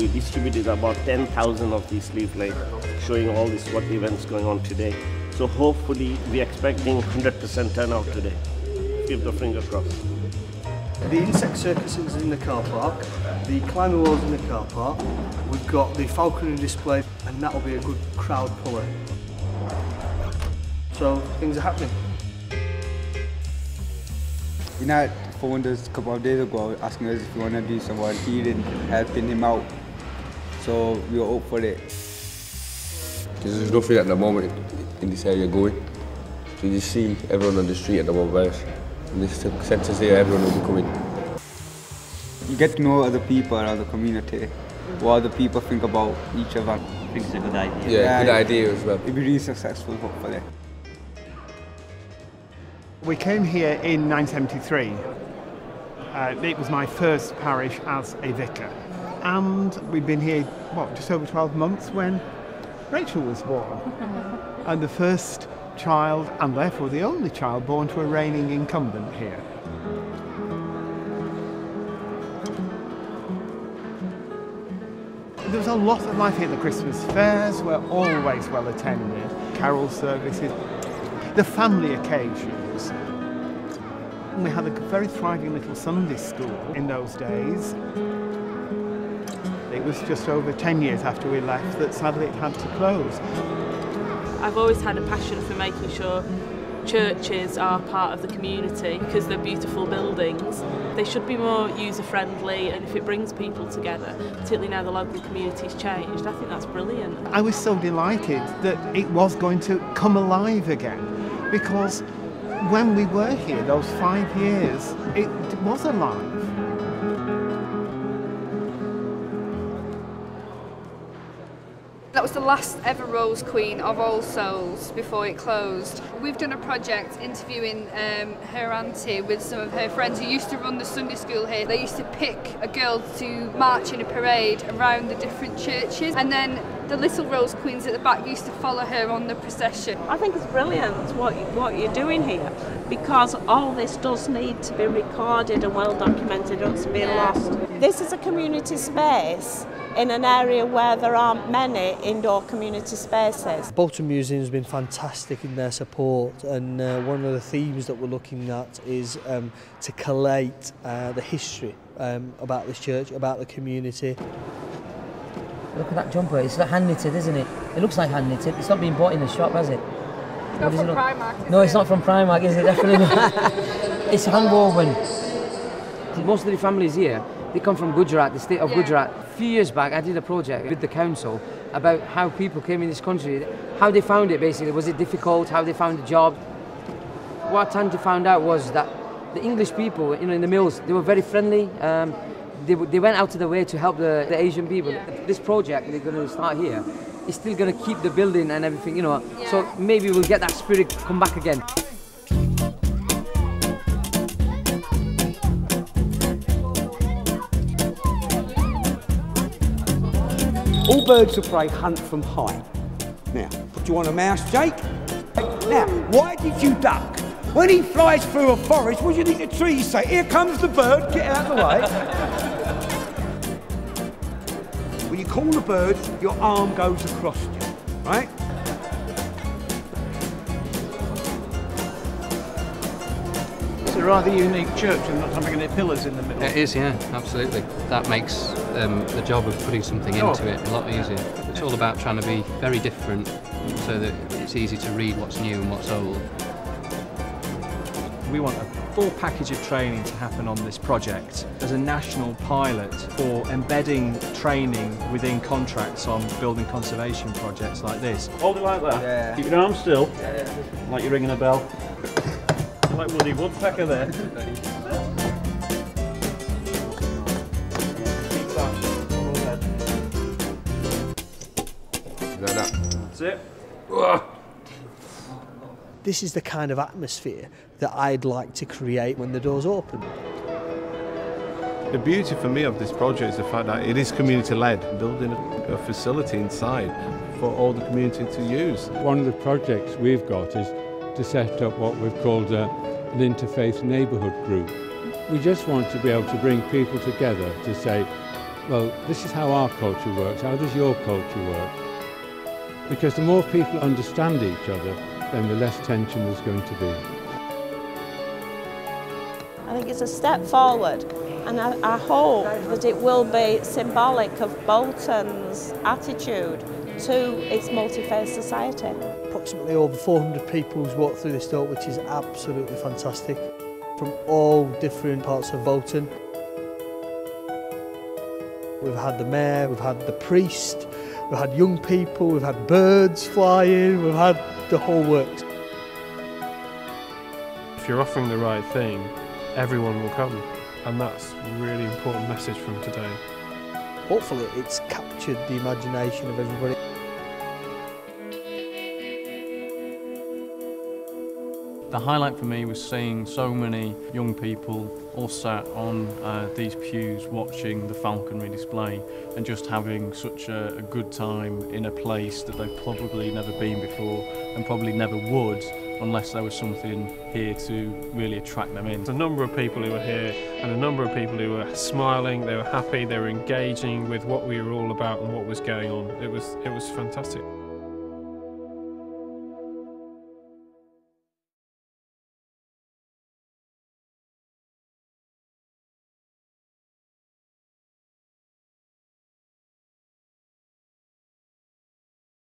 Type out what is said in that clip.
we distributed about 10,000 of these leaflets showing all these what events going on today. So hopefully we're expecting 100% turnout today. Keep the finger crossed. The insect circus is in the car park, the climbing walls in the car park, we've got the falconry display, and that'll be a good crowd puller. So things are happening. You know, phoned us a couple of days ago asking us if we want to do some volunteering, helping him out. So we were up for it. There's nothing at the moment in this area going. So you just see everyone on the street at the moment. And this census here, everyone will be coming. You get to know other people around the community, what other people think about each other. I think it's a good idea. Yeah, good idea as well. It'll be really successful, hopefully. We came here in 1973. It was my first parish as a vicar. And we've been here, just over 12 months when Rachel was born. And the first child, and therefore the only child, born to a reigning incumbent here. There was a lot of life here. The Christmas fairs were always well attended, carol services, the family occasions. And we had a very thriving little Sunday school in those days. It was just over 10 years after we left that sadly it had to close. I've always had a passion for making sure churches are part of the community because they're beautiful buildings. They should be more user-friendly, and if it brings people together, particularly now the local community's changed, I think that's brilliant. I was so delighted that it was going to come alive again, because when we were here those 5 years, it was alive. That was the last ever Rose Queen of All Souls before it closed. We've done a project interviewing her auntie with some of her friends who used to run the Sunday school here. They used to pick a girl to march in a parade around the different churches, and then the little Rose Queens at the back used to follow her on the procession. I think it's brilliant what you're doing here, because all this does need to be recorded and well documented, or to be lost. This is a community space in an area where there aren't many indoor community spaces. Bolton Museum has been fantastic in their support, and one of the themes that we're looking at is to collate the history about this church, about the community. Look at that jumper, it's hand knitted, isn't it? It looks like hand knitted. It's not been bought in the shop, has it? It's not from Primark. No, it's not from Primark, is it? Definitely not. It's hand woven. Most of the families here, they come from Gujarat, the state of Gujarat. A few years back, I did a project with the council about how people came in this country, how they found it basically. Was it difficult? How they found a job? What I tend to find out was that the English people, in the mills, they were very friendly. They went out of their way to help the Asian people. This project they're going to start here is still going to keep the building and everything, So maybe we'll get that spirit come back again. All birds of prey hunt from high. Now, do you want a mouse, Jake? Now, why did you duck? When he flies through a forest, what do you think the trees say? Here comes the bird, get out of the way. When you call the bird, your arm goes across you, right? It's a rather unique church and not having any pillars in the middle. It is, yeah, absolutely. That makes the job of putting something into it a lot easier. It's all about trying to be very different so that it's easy to read what's new and what's old. We want a full package of training to happen on this project as a national pilot for embedding training within contracts on building conservation projects like this. Hold it like that. Yeah. Keep your arm still. Yeah. Like you're ringing a bell. Like Woody Woodpecker there. Like that. That's it. This is the kind of atmosphere that I'd like to create when the doors open. The beauty for me of this project is the fact that it is community-led, building a facility inside for all the community to use. One of the projects we've got is to set up what we've called an interfaith neighbourhood group. We just want to be able to bring people together to say, well, this is how our culture works, how does your culture work? Because the more people understand each other, then the less tension there's going to be. I think it's a step forward, and I hope that it will be symbolic of Bolton's attitude to its multi-faith society. Approximately over 400 people who's walked through this door, which is absolutely fantastic, from all different parts of Bolton. We've had the mayor, we've had the priest, we've had young people, we've had birds flying, we've had the whole works. If you're offering the right thing, everyone will come, and that's a really important message from today. Hopefully it's captured the imagination of everybody. The highlight for me was seeing so many young people all sat on these pews watching the falconry display and just having such a good time in a place that they've probably never been before and probably never would unless there was something here to really attract them in. There's a number of people who were here and a number of people who were smiling, they were happy, they were engaging with what we were all about and what was going on. It was fantastic.